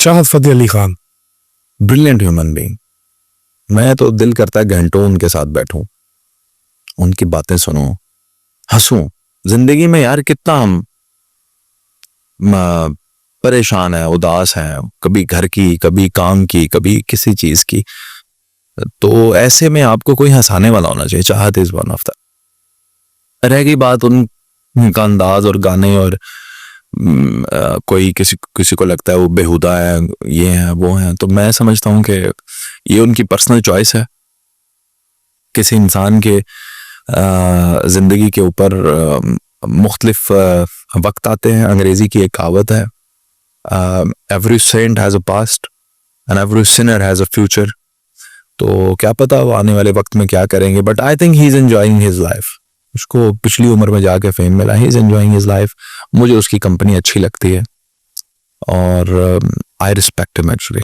Shahid Fateh Ali Khan, brilliant human being. मैं तो दिल करता है घंटों उनके साथ बैठूं, उनकी बातें सुनूं, हंसूं। जिंदगी में यार कितना हम परेशान है, उदास है, कभी घर की, कभी काम की, कभी किसी चीज की। तो ऐसे में आपको कोई हंसाने वाला होना चाहिए। चाहत इज वन ऑफ द। रह गई बात उनका अंदाज और गाने, और कोई किसी किसी को लगता है वो बेहुदा है, ये है वो है, तो मैं समझता हूँ कि ये उनकी पर्सनल चॉइस है। किसी इंसान के जिंदगी के ऊपर मुख्तलिफ वक्त आते हैं। अंग्रेजी की एक कहावत है, every saint has a past and every sinner has a future. तो क्या पता वो आने वाले वक्त में क्या करेंगे, but I think he is enjoying his life. उसको पिछली उम्र में जाके फेम मिला, he is enjoying his life. मुझे उसकी कंपनी अच्छी लगती है और आई रिस्पेक्ट हिम एक्चुअली।